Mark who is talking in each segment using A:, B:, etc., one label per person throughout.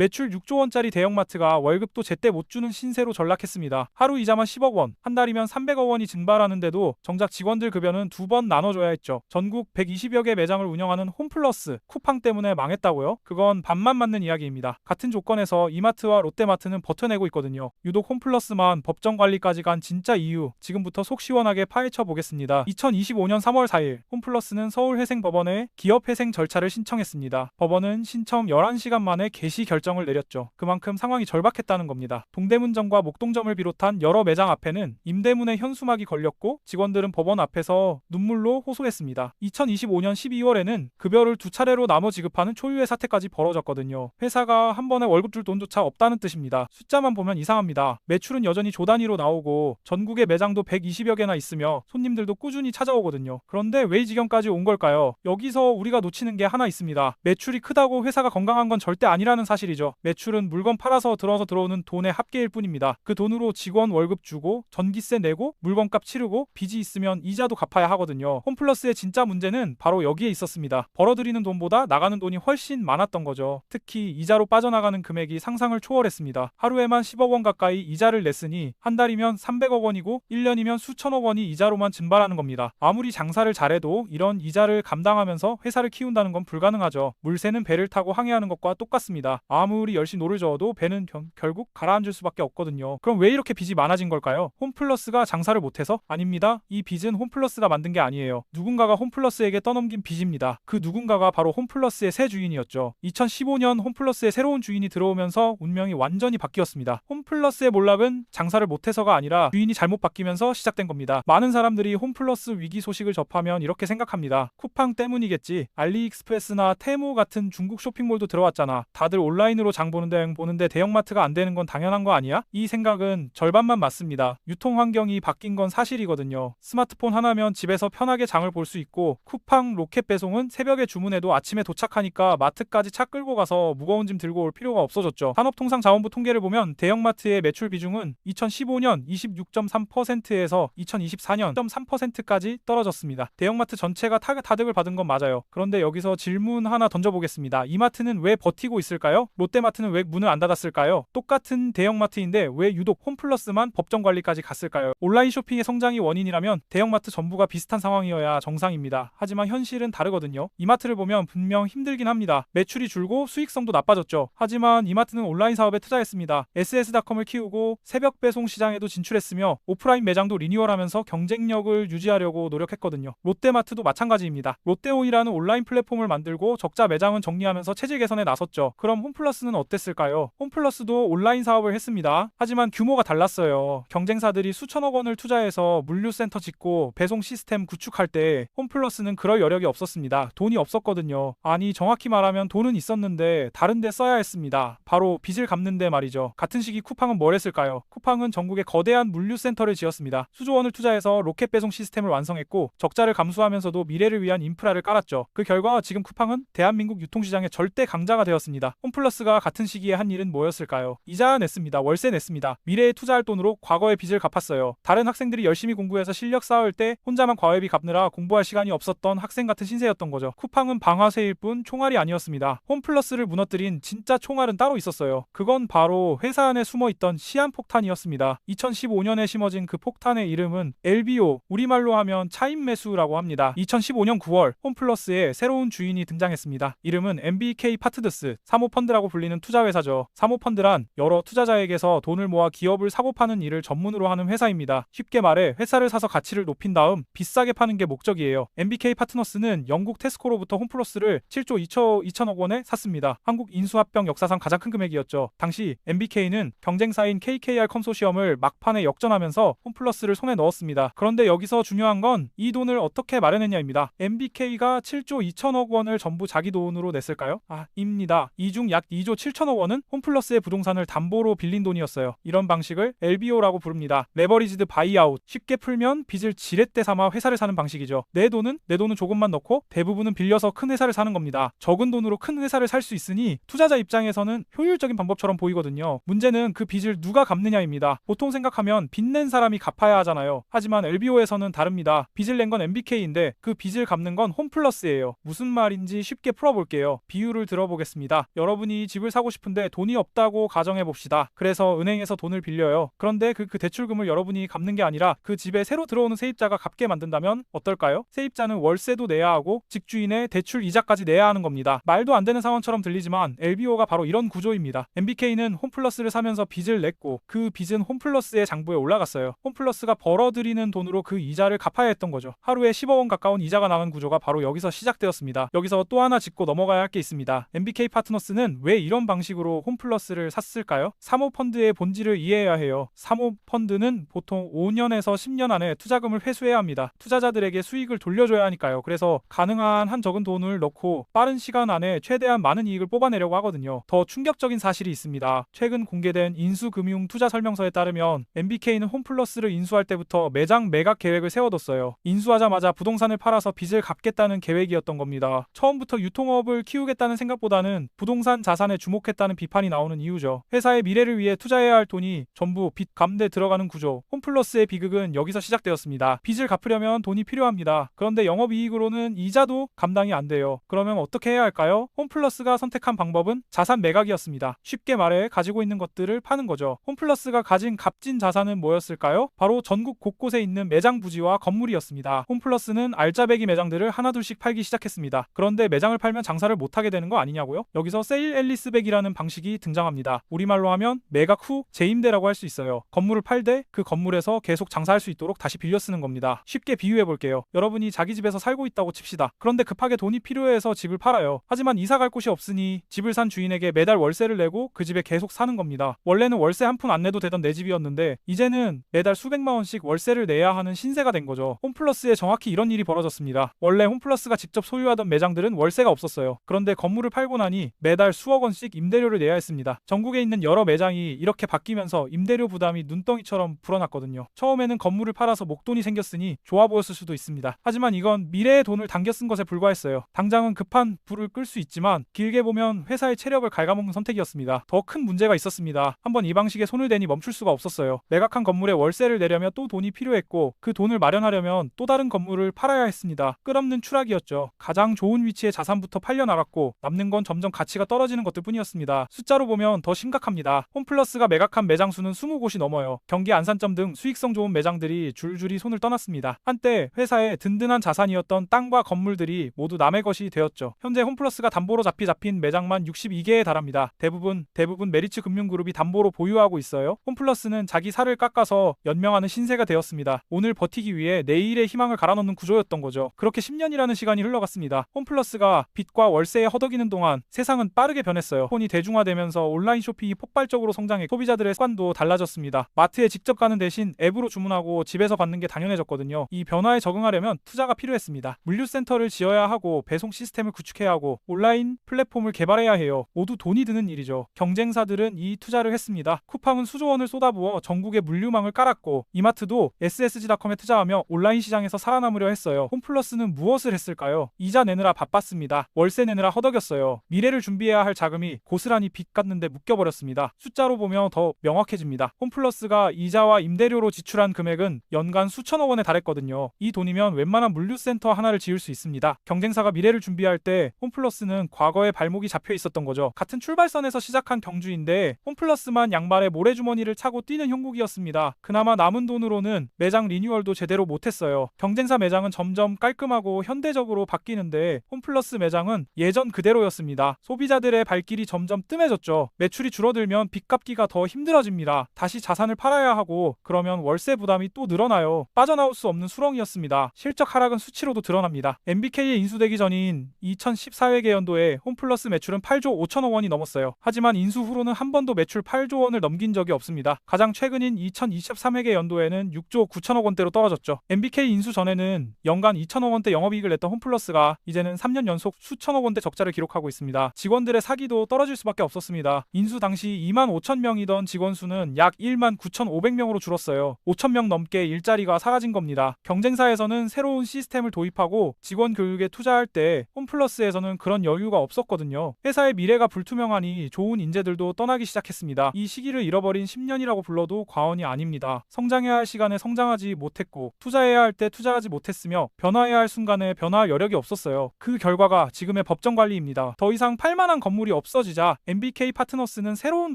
A: 매출 6조 원짜리 대형마트가 월급도 제때 못 주는 신세로 전락했습니다. 하루 이자만 10억 원, 한 달이면 300억 원이 증발하는데도 정작 직원들 급여는 2번 나눠줘야 했죠. 전국 120여 개 매장을 운영하는 홈플러스, 쿠팡 때문에 망했다고요? 그건 반만 맞는 이야기입니다. 같은 조건에서 이마트와 롯데마트는 버텨내고 있거든요. 유독 홈플러스만 법정 관리까지 간 진짜 이유, 지금부터 속 시원하게 파헤쳐 보겠습니다. 2025년 3월 4일 홈플러스는 서울회생법원에 기업회생 절차를 신청했습니다. 법원은 신청 11시간 만에 개시 결정을 내렸죠. 그만큼 상황이 절박했다는 겁니다. 동대문점과 목동점을 비롯한 여러 매장 앞에는 임대문의 현수막이 걸렸고 직원들은 법원 앞에서 눈물로 호소했습니다. 2025년 12월에는 급여를 2차례로 나눠 지급하는 초유의 사태까지 벌어졌거든요. 회사가 한 번에 월급 줄 돈조차 없다는 뜻입니다. 숫자만 보면 이상합니다. 매출은 여전히 조 단위로 나오고 전국의 매장도 120여 개나 있으며 손님들도 꾸준히 찾아오거든요. 그런데 왜 이 지경까지 온 걸까요? 여기서 우리가 놓치는 게 하나 있습니다. 매출이 크다고 회사가 건강한 건 절대 아니라는 사실이죠. 매출은 물건 팔아서 들어오는 돈의 합계일 뿐입니다. 그 돈으로 직원 월급 주고 전기세 내고 물건값 치르고 빚이 있으면 이자도 갚아야 하거든요. 홈플러스의 진짜 문제는 바로 여기에 있었습니다. 벌어들이는 돈보다 나가는 돈이 훨씬 많았던 거죠. 특히 이자로 빠져나가는 금액이 상상을 초월했습니다. 하루에만 10억 원 가까이 이자를 냈으니 한 달이면 300억 원이고 1년이면 수천억 원이 이자로만 증발하는 겁니다. 아무리 장사를 잘해도 이런 이자를 감당하면서 회사를 키운다는 건 불가능하죠. 물새는 배를 타고 항해하는 것과 똑같습니다. 아무리 열심히 노를 저어도 배는 결국 가라앉을 수밖에 없거든요. 그럼 왜 이렇게 빚이 많아진 걸까요? 홈플러스가 장사를 못해서? 아닙니다. 이 빚은 홈플러스가 만든 게 아니에요. 누군가가 홈플러스에게 떠넘긴 빚입니다. 그 누군가가 바로 홈플러스의 새 주인이었죠. 2015년 홈플러스의 새로운 주인이 들어오면서 운명이 완전히 바뀌었습니다. 홈플러스의 몰락은 장사를 못해서가 아니라 주인이 잘못 바뀌면서 시작된 겁니다. 많은 사람들이 홈플러스 위기 소식을 접하면 이렇게 생각합니다. 쿠팡 때문이겠지. 알리익스프레스나 테무 같은 중국 쇼핑몰도 들어왔잖아. 다들 온라인으로 장 보는데 대형마트가 안 되는 건 당연한 거 아니야? 이 생각은 절반만 맞습니다. 유통 환경이 바뀐 건 사실이거든요. 스마트폰 하나면 집에서 편하게 장을 볼 수 있고 쿠팡 로켓 배송은 새벽에 주문해도 아침에 도착하니까 마트까지 차 끌고 가서 무거운 짐 들고 올 필요가 없어졌죠. 산업통상자원부 통계를 보면 대형마트의 매출 비중은 2015년 26.3%에서 2024년 10.3%까지 떨어졌습니다. 대형마트 전체가 타격을 받은 건 맞아요. 그런데 여기서 질문 하나 던져보겠습니다. 이마트는 왜 버티고 있을까요? 롯데마트는 왜 문을 안 닫았을까요? 똑같은 대형마트인데 왜 유독 홈플러스만 법정 관리까지 갔을까요? 온라인 쇼핑의 성장이 원인이라면 대형마트 전부가 비슷한 상황이어야 정상입니다. 하지만 현실은 다르거든요. 이마트를 보면 분명 힘들긴 합니다. 매출이 줄고 수익성도 나빠졌죠. 하지만 이마트는 온라인 사업에 투자했습니다. SS닷컴을 키우고 새벽 배송 시장에도 진출했으며 오프라인 매장도 리뉴얼하면서 경쟁력을 유지하려고 노력했거든요. 롯데마트도 마찬가지입니다. 롯데오이라는 온라인 플랫폼을 만들고 적자 매장은 정리하면서 체질 개선에 나섰죠. 그럼 홈플러스는 어땠을까요? 홈플러스도 온라인 사업을 했습니다. 하지만 규모가 달랐어요. 경쟁사들이 수천억 원을 투자해서 물류센터 짓고 배송 시스템 구축할 때 홈플러스는 그럴 여력이 없었습니다. 돈이 없었거든요. 아니 정확히 말하면 돈은 있었는데 다른 데 써야 했습니다. 바로 빚을 갚는데 말이죠. 같은 시기 쿠팡은 뭘 했을까요? 쿠팡은 전국에 거대한 물류센터를 지었습니다. 수조 원을 투자해서 로켓 배송 시스템을 완성했고 적자를 감수하면서도 미래를 위한 인프라를 깔았죠. 그 결과 지금 쿠팡은 대한민국 유통시장의 절대 강자가 되었습니다. 홈플러스가 같은 시기에 한 일은 뭐였을까요? 이자 냈습니다. 월세 냈습니다. 미래에 투자할 돈으로 과거의 빚을 갚았어요. 다른 학생들이 열심히 공부해서 실력 쌓을 때 혼자만 과외비 갚느라 공부할 시간이 없었던 학생 같은 신세였던 거죠. 쿠팡은 방아쇠일 뿐 총알이 아니었습니다. 홈플러스를 무너뜨린 진짜 총알은 따로 있었어요. 그건 바로 회사 안에 숨어있던 시한폭탄이었습니다. 2015년에 심어진 그 폭탄의 이름은 LBO, 우리말로 하면 차인매수라고 합니다. 2015년 9월 홈플러스에 새로운 주인이 등장했습니다. 이름은 MBK 파트드스, 사모펀드라고 불리는 투자회사죠. 사모펀드란 여러 투자자에게서 돈을 모아 기업을 사고 파는 일을 전문으로 하는 회사입니다. 쉽게 말해 회사를 사서 가치를 높인 다음 비싸게 파는 게 목적이에요. MBK 파트너스는 영국 테스코로부터 홈플러스를 7조 2천억 원에 샀습니다. 한국 인수합병 역사상 가장 큰 금액이었죠. 당시 MBK는 경쟁사인 KKR 컨소시엄을 막판에 역전하면서 홈플러스를 손에 넣었습니다. 그런데 여기서 중요한 건 이 돈을 어떻게 마련했냐입니다. MBK가 7조 2천억 원을 전부 자기 돈으로 냈을까요? 입니다. 이 중 약 2조 7천억 원은 홈플러스의 부동산을 담보로 빌린 돈이었어요. 이런 방식을 LBO라고 부릅니다. 레버리지드 바이아웃. 쉽게 풀면 빚을 지렛대 삼아 회사를 사는 방식이죠. 내 돈은 조금만 넣고 대부분은 빌려서 큰 회사를 사는 겁니다. 적은 돈으로 큰 회사를 살 수 있으니 투자자 입장에서는 효율적인 방법처럼 보이거든요. 문제는 그 빚을 누가 갚느냐입니다. 보통 생각하면 빚낸 사람이 갚아야 하잖아요. 하지만 LBO에서는 다릅니다. 빚을 낸 건 MBK인데 그 빚을 갚는 건 홈플러스예요. 무슨 말인지 쉽게 풀어볼게요. 비유를 들어보겠습니다. 여러분이 집을 사고 싶은데 돈이 없다고 가정해 봅시다. 그래서 은행에서 돈을 빌려요. 그런데 그 대출금을 여러분이 갚는 게 아니라 그 집에 새로 들어오는 세입자가 갚게 만든다면 어떨까요? 세입자는 월세도 내야 하고 집주인의 대출 이자까지 내야 하는 겁니다. 말도 안 되는 상황처럼 들리지만 LBO가 바로 이런 구조입니다. MBK는 홈플러스를 사면서 빚을 냈고 그 빚은 홈플러스의 장부에 올라갔어요. 홈플러스가 벌어들이는 돈으로 그 이자를 갚아야 했던 거죠. 하루에 10억 원 가까운 이자가 나는 구조가 바로 여기서 시작되었습니다. 여기서 또 하나 짚고 넘어가야 할 게 있습니다. MBK 파트너스는 왜 이런 방식으로 홈플러스를 샀을까요? 사모펀드의 본질을 이해해야 해요. 사모펀드는 보통 5년에서 10년 안에 투자금을 회수해야 합니다. 투자자들에게 수익을 돌려줘야 하니까요. 그래서 가능한 한 적은 돈을 넣고 빠른 시간 안에 최대한 많은 이익을 뽑아내려고 하거든요. 더 충격적인 사실이 있습니다. 최근 공개된 인수금융 투자 설명서에 따르면 MBK는 홈플러스를 인수할 때부터 매장 매각 계획을 세워뒀어요. 인수하자마자 부동산을 팔아서 빚을 갚겠다는 계획이었던 겁니다. 처음부터 유통업을 키우겠다는 생각보다는 부동산 자산에 주목했다는 비판이 나오는 이유죠. 회사의 미래를 위해 투자해야 할 돈이 전부 빚 갚는 데 들어가는 구조. 홈플러스의 비극은 여기서 시작되었습니다. 빚을 갚으려면 돈이 필요합니다. 그런데 영업이익으로는 이자도 감당이 안 돼요. 그러면 어떻게 해야 할까요? 홈플러스가 선택한 방법은 자산 매각이었습니다. 쉽게 말해 가지고 있는 것들을 파는 거죠. 홈플러스가 가진 값진 자산은 뭐였을까요? 바로 전국 곳곳에 있는 매장 부지와 건물이었습니다. 홈플러스는 알짜배기 매장들을 하나둘씩 팔기 시작했습니다. 그런데 매장을 팔면 장사를 못하게 되는 거 아니냐고요? 여기서 세일 앨리스백이라는 방식이 등장합니다. 우리말로 하면 매각 후 재임대라고 할 수 있어요. 건물을 팔되 그 건물에서 계속 장사할 수 있도록 다시 빌려 쓰는 겁니다. 쉽게 비유해 볼게요. 여러분이 자기 집에서 살고 있다고 칩시다. 그런데 급하게 돈이 필요해서 집을 팔아요. 하지만 이사 갈 곳이 없으니 집을 산 주인에게 매달 월세를 내고 그 집에 계속 사는 겁니다. 원래는 월세 한 푼 안 내도 되던 내 집이었는데 이제는 매달 수백만 원씩 월세를 내야 하는 신세가 된 거죠. 홈플러스에 정확히 이런 일이 벌어졌습니다. 원래 홈플러스가 직접 소유하던 매장들은 월세가 없었어요. 그런데 건물을 팔고 나니 매달 수억 원씩 임대료를 내야 했습니다. 전국에 있는 여러 매장이 이렇게 바뀌면서 임대료 부담이 눈덩이처럼 불어났거든요. 처음에는 건물을 팔아서 목돈이 생겼으니 좋아 보였을 수도 있습니다. 하지만 이건 미래의 돈을 당겨 쓴 것에 불과했어요. 당장은 급한 불을 끌 수 있지만 길게 보면 회사의 체력을 갉아먹는 선택이었습니다. 더 큰 문제가 있었습니다. 한번 이 방식에 손을 대니 멈출 수가 없었어요. 매각한 건물에 월세를 내려면 또 돈이 필요했고 그 돈을 마련하려면 또 다른 건물을 팔아야 했습니다. 끝없는 추락이었죠. 가장 좋은 위치의 자산부터 팔려나갔고 남는 건 점점 가치가 떨어지는 것들 뿐이었습니다. 숫자로 보면 더 심각합니다. 홈플러스가 매각한 매장 수는 20곳이 넘어요. 경기 안산점 등 수익성 좋은 매장들이 줄줄이 손을 떠났습니다. 한때 회사의 든든한 자산이었던 땅과 건물들이 모두 남의 것이 되었죠. 현재 홈플러스가 담보로 잡힌 매장만 62개에 달합니다. 대부분 메리츠 금융그룹이 담보로 보유하고 있어요. 홈플러스는 자기 살을 깎아서 연명하는 신세가 되었습니다. 오늘 버티기 위해 내일의 희망을 갈아넣는 구조였던 거죠. 그렇게 10년이라는 시간이 흘러갔습니다. 홈플러스가 빚과 월세에 허덕이는 동안 세상은 빠르게 변했어요. 폰이 대중화되면서 온라인 쇼핑이 폭발적으로 성장해 소비자들의 습관도 달라졌습니다. 마트에 직접 가는 대신 앱으로 주문하고 집에서 받는 게 당연해졌거든요. 이 변화에 적응하려면 투자가 필요했습니다. 물류센터를 지어야 하고 배송 시스템을 구축해야 하고 온라인 플랫폼을 개발해야 해요. 모두 돈이 드는 일이죠. 경쟁사들은 이 투자를 했습니다. 쿠팡은 수조 원을 쏟아부어 전국에 물류망을 깔았고 이마트도 SSG닷컴에 투자하며 온라인 시장에서 살아남으려 했어요. 홈플러스는 무엇을 했을까요? 이자 내느라 바빴습니다. 월세 내느라 허덕였어요. 미래를 준비해야 할 자금이 고스란히 빚 갚는데 묶여버렸습니다. 숫자로 보면 더 명확해집니다. 홈플러스가 이자와 임대료로 지출한 금액은 연간 수천억 원에 달했거든요. 이 돈이면 웬만한 물류센터 하나를 지을 수 있습니다. 경쟁사가 미래를 준비할 때 홈플러스는 과거에 발목이 잡혀 있었던 거죠. 같은 출발선에서 시작한 경주인데 홈플러스만 양말에 모래주머니를 차고 뛰는 형국이었습니다. 그나마 남은 돈으로는 매장 리뉴얼도 제대로 못했어요. 경쟁사 매장은 점점 깔끔하고 현대적으로 바뀌는데 홈플러스 매장은 예전 그대로였습니다. 소비자들의 발길이 점점 뜸해졌죠. 매출이 줄어들면 빚 갚기가 더 힘들어집니다. 다시 자산을 팔아야 하고 그러면 월세 부담이 또 늘어나요. 빠져나올 수 없는 수렁이었습니다. 실적 하락은 수치로도 드러납니다. MBK에 인수되기 전인 2014회계 연도에 홈플러스 매출은 8조 5천억 원이 넘었어요. 하지만 인수 후로는 한 번도 매출 8조 원을 넘긴 적이 없습니다. 가장 최근인 2023회계 연도에는 6조 9천억 원대로 떨어졌죠. MBK 인수 전에는 연간 2천억 원대 영업이익을 냈던 홈플러스가 이제는 3년 연속 수천억 원대 적자를 기록하고 있습니다. 직원들의 사기도 떨어질 수밖에 없었습니다. 인수 당시 2만 5천 명이던 직원 수는 약 1만 9,500명으로 줄었어요. 5천 명 넘게 일자리가 사라진 겁니다. 경쟁사에서는 새로운 시스템을 도입하고 직원 교육에 투자할 때 홈플러스에서는 그런 여유가 없었거든요. 회사의 미래가 불투명하니 좋은 인재들도 떠나기 시작했습니다. 이 시기를 잃어버린 10년이라고 불러도 과언이 아닙니다. 성장해야 할 시간에 성장하지 못했고 투자해야 할 때 투자하지 못했으며 변화해야 할 순간에 변화할 여력이 없었어요. 그 결과가 지금의 법정 관리입니다. 더 이상 팔만한 건물이 매출이 없어지자 MBK 파트너스는 새로운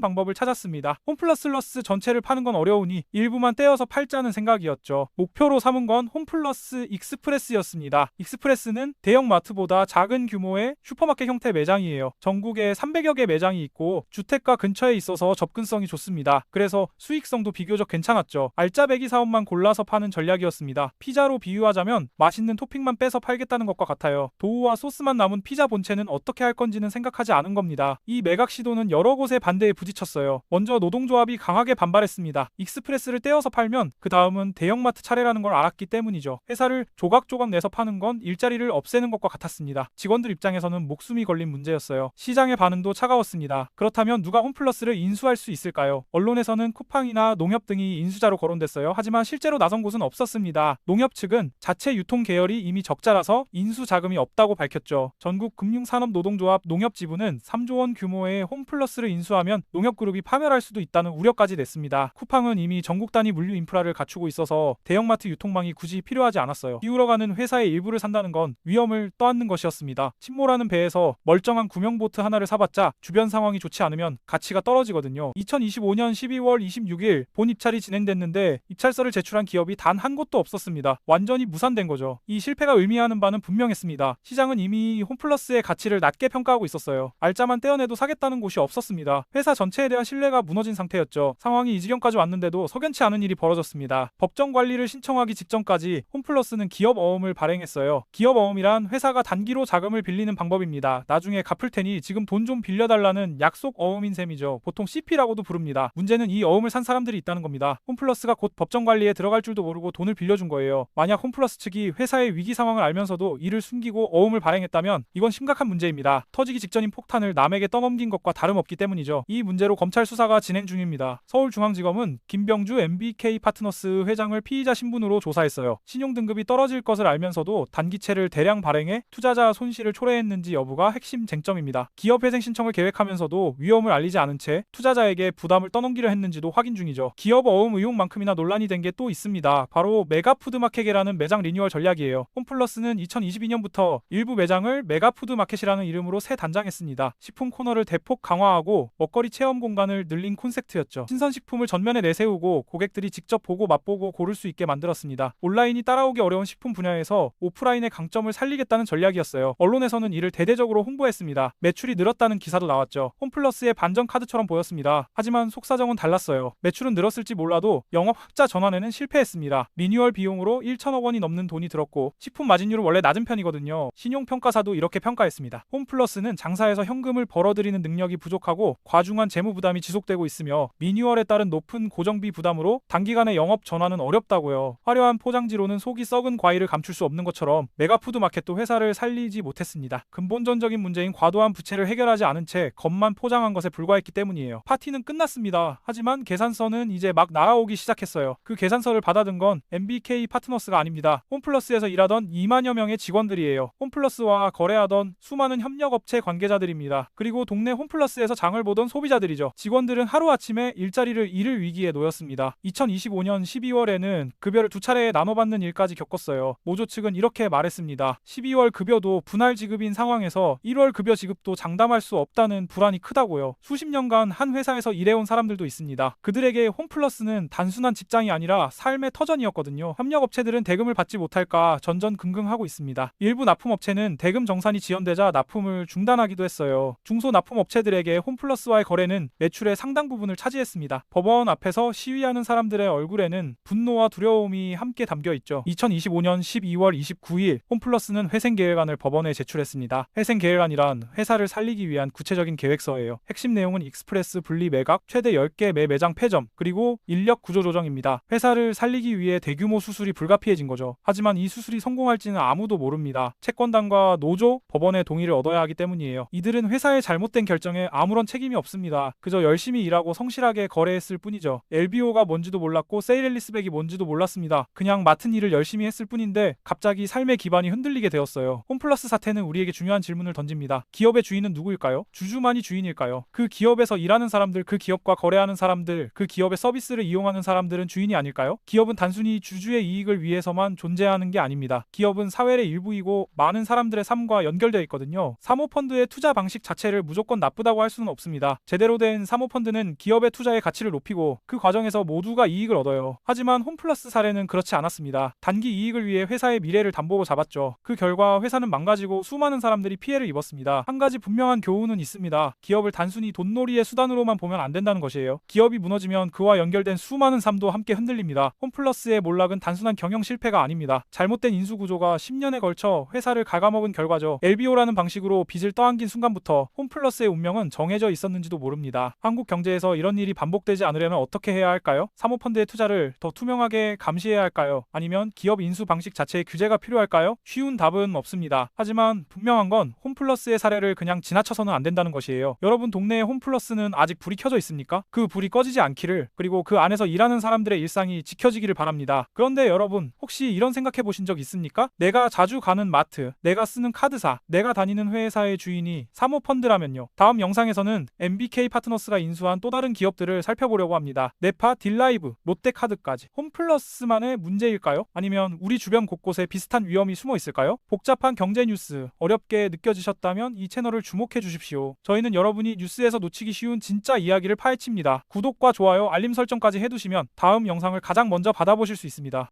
A: 방법을 찾았습니다. 홈플러스 전체를 파는 건 어려우니 일부만 떼어서 팔자는 생각이었죠. 목표로 삼은 건 홈플러스 익스프레스였습니다. 익스프레스는 대형 마트보다 작은 규모의 슈퍼마켓 형태 매장이에요. 전국에 300여 개 매장이 있고 주택가 근처에 있어서 접근성이 좋습니다. 그래서 수익성도 비교적 괜찮았죠. 알짜배기 사업만 골라서 파는 전략이었습니다. 피자로 비유하자면 맛있는 토핑만 빼서 팔겠다는 것과 같아요. 도우와 소스만 남은 피자 본체는 어떻게 할 건지는 생각하지 않은 겁니다. 이 매각 시도는 여러 곳의 반대에 부딪혔어요. 먼저 노동조합이 강하게 반발했습니다. 익스프레스를 떼어서 팔면 그 다음은 대형마트 차례라는 걸 알았기 때문이죠. 회사를 조각조각 내서 파는 건 일자리를 없애는 것과 같았습니다. 직원들 입장에서는 목숨이 걸린 문제였어요. 시장의 반응도 차가웠습니다. 그렇다면 누가 홈플러스를 인수할 수 있을까요? 언론에서는 쿠팡이나 농협 등이 인수자로 거론됐어요. 하지만 실제로 나선 곳은 없었습니다. 농협 측은 자체 유통 계열이 이미 적자라서 인수 자금이 없다고 밝혔죠. 전국금융산업노동조합 농협지부는 3조 원 규모의 홈플러스를 인수하면 농협그룹이 파멸할 수도 있다는 우려까지 냈습니다. 쿠팡은 이미 전국 단위 물류 인프라를 갖추고 있어서 대형마트 유통망이 굳이 필요하지 않았어요. 기울어가는 회사의 일부를 산다는 건 위험을 떠안는 것이었습니다. 침몰하는 배에서 멀쩡한 구명보트 하나를 사봤자 주변 상황이 좋지 않으면 가치가 떨어지거든요. 2025년 12월 26일 본 입찰이 진행됐는데 입찰서를 제출한 기업이 단 한 곳도 없었습니다. 완전히 무산된 거죠. 이 실패가 의미하는 바는 분명했습니다. 시장은 이미 홈플러스의 가치를 낮게 평가하고 있었어요. 알짜만 떼어내도 사겠다는 곳이 없었습니다. 회사 전체에 대한 신뢰가 무너진 상태였죠. 상황이 이 지경까지 왔는데도 석연치 않은 일이 벌어졌습니다. 법정 관리를 신청하기 직전까지 홈플러스는 기업 어음을 발행했어요. 기업 어음이란 회사가 단기로 자금을 빌리는 방법입니다. 나중에 갚을 테니 지금 돈 좀 빌려달라는 약속 어음인 셈이죠. 보통 CP라고도 부릅니다. 문제는 이 어음을 산 사람들이 있다는 겁니다. 홈플러스가 곧 법정 관리에 들어갈 줄도 모르고 돈을 빌려준 거예요. 만약 홈플러스 측이 회사의 위기 상황을 알면서도 이를 숨기고 어음을 발행했다면 이건 심각한 문제입니다. 터지기 직전인 폭탄을 남에게 떠넘긴 것과 다름없기 때문이죠. 이 문제로 검찰 수사가 진행 중입니다. 서울중앙지검은 김병주 MBK 파트너스 회장을 피의자 신분으로 조사했어요. 신용등급이 떨어질 것을 알면서도 단기채를 대량 발행해 투자자 손실을 초래했는지 여부가 핵심 쟁점입니다. 기업회생 신청을 계획하면서도 위험을 알리지 않은 채 투자자에게 부담을 떠넘기려 했는지도 확인 중이죠. 기업 어음 의혹만큼이나 논란이 된 게 또 있습니다. 바로 메가푸드마켓이라는 매장 리뉴얼 전략이에요. 홈플러스는 2022년부터 일부 매장을 메가푸드마켓이라는 이름으로 새 단장했습니다. 식품 코너를 대폭 강화하고 먹거리 체험 공간을 늘린 콘셉트였죠. 신선식품을 전면에 내세우고 고객들이 직접 보고 맛보고 고를 수 있게 만들었습니다. 온라인이 따라오기 어려운 식품 분야에서 오프라인의 강점을 살리겠다는 전략이었어요. 언론에서는 이를 대대적으로 홍보했습니다. 매출이 늘었다는 기사도 나왔죠. 홈플러스의 반전 카드처럼 보였습니다. 하지만 속사정은 달랐어요. 매출은 늘었을지 몰라도 영업 흑자 전환에는 실패했습니다. 리뉴얼 비용으로 1천억 원이 넘는 돈이 들었고 식품 마진율은 원래 낮은 편이거든요. 신용평가사도 이렇게 평가했습니다. 홈플러스는 장사에서 현금을 벌어들이는 능력이 부족하고 과중한 재무 부담이 지속되고 있으며 리뉴얼에 따른 높은 고정비 부담으로 단기간에 영업 전환은 어렵다고요. 화려한 포장지로는 속이 썩은 과일을 감출 수 없는 것처럼 메가푸드마켓도 회사를 살리지 못했습니다. 근본적인 문제인 과도한 부채를 해결하지 않은 채 겉만 포장한 것에 불과했기 때문이에요. 파티는 끝났습니다. 하지만 계산서는 이제 막 나아오기 시작했어요. 그 계산서를 받아든 건 MBK 파트너스가 아닙니다. 홈플러스에서 일하던 2만여 명의 직원들이에요. 홈플러스와 거래하던 수많은 협력업체 관계자들입니다. 그리고 동네 홈플러스에서 장을 보던 소비자들이죠. 직원들은 하루아침에 일자리를 잃을 위기에 놓였습니다. 2025년 12월에는 급여를 두 차례 나눠받는 일까지 겪었어요. 노조 측은 이렇게 말했습니다. 12월 급여도 분할 지급인 상황에서 1월 급여 지급도 장담할 수 없다는 불안이 크다고요. 수십 년간 한 회사에서 일해온 사람들도 있습니다. 그들에게 홈플러스는 단순한 직장이 아니라 삶의 터전이었거든요. 협력업체들은 대금을 받지 못할까 전전긍긍하고 있습니다. 일부 납품업체는 대금 정산이 지연되자 납품을 중단하기도 했어요. 중소납품업체들에게 홈플러스와의 거래는 매출의 상당 부분을 차지했습니다. 법원 앞에서 시위하는 사람들의 얼굴에는 분노와 두려움이 함께 담겨있죠. 2025년 12월 29일 홈플러스는 회생계획안을 법원에 제출했습니다. 회생계획안이란 회사를 살리기 위한 구체적인 계획서예요. 핵심 내용은 익스프레스 분리 매각, 최대 10개 매장 폐점, 그리고 인력 구조 조정입니다. 회사를 살리기 위해 대규모 수술이 불가피해진 거죠. 하지만 이 수술이 성공할지는 아무도 모릅니다. 채권단과 노조, 법원의 동의를 얻어야 하기 때문이에요. 이들은 회사의 잘못된 결정에 아무런 책임이 없습니다. 그저 열심히 일하고 성실하게 거래했을 뿐이죠. LBO가 뭔지도 몰랐고 세일앤리스백이 뭔지도 몰랐습니다. 그냥 맡은 일을 열심히 했을 뿐인데 갑자기 삶의 기반이 흔들리게 되었어요. 홈플러스 사태는 우리에게 중요한 질문을 던집니다. 기업의 주인은 누구일까요? 주주만이 주인일까요? 그 기업에서 일하는 사람들, 그 기업과 거래하는 사람들, 그 기업의 서비스를 이용하는 사람들은 주인이 아닐까요? 기업은 단순히 주주의 이익을 위해서만 존재하는 게 아닙니다. 기업은 사회의 일부이고 많은 사람들의 삶과 연결되어 있거든요. 사모펀드의 투자 방식처럼 자체를 무조건 나쁘다고 할 수는 없습니다. 제대로 된 사모펀드는 기업의 투자의 가치를 높이고 그 과정에서 모두가 이익을 얻어요. 하지만 홈플러스 사례는 그렇지 않았습니다. 단기 이익을 위해 회사의 미래를 담보로 잡았죠. 그 결과 회사는 망가지고 수많은 사람들이 피해를 입었습니다. 한 가지 분명한 교훈은 있습니다. 기업을 단순히 돈놀이의 수단으로만 보면 안 된다는 것이에요. 기업이 무너지면 그와 연결된 수많은 삶도 함께 흔들립니다. 홈플러스의 몰락은 단순한 경영 실패가 아닙니다. 잘못된 인수 구조가 10년에 걸쳐 회사를 갉아먹은 결과죠. LBO라는 방식으로 빚을 떠안긴 순간부터 홈플러스의 운명은 정해져 있었는지도 모릅니다. 한국 경제에서 이런 일이 반복되지 않으려면 어떻게 해야 할까요? 사모펀드의 투자를 더 투명하게 감시해야 할까요? 아니면 기업 인수 방식 자체에 규제가 필요할까요? 쉬운 답은 없습니다. 하지만 분명한 건 홈플러스의 사례를 그냥 지나쳐서는 안 된다는 것이에요. 여러분 동네에 홈플러스는 아직 불이 켜져 있습니까? 그 불이 꺼지지 않기를, 그리고 그 안에서 일하는 사람들의 일상이 지켜지기를 바랍니다. 그런데 여러분 혹시 이런 생각해 보신 적 있습니까? 내가 자주 가는 마트, 내가 쓰는 카드사, 내가 다니는 회사의 주인이 사모펀드라면요. 다음 영상에서는 MBK 파트너스가 인수한 또 다른 기업들을 살펴보려고 합니다. 네파, 딜라이브, 롯데카드까지. 홈플러스만의 문제일까요? 아니면 우리 주변 곳곳에 비슷한 위험이 숨어 있을까요? 복잡한 경제 뉴스 어렵게 느껴지셨다면 이 채널을 주목해 주십시오. 저희는 여러분이 뉴스에서 놓치기 쉬운 진짜 이야기를 파헤칩니다. 구독과 좋아요, 알림 설정까지 해두시면 다음 영상을 가장 먼저 받아보실 수 있습니다.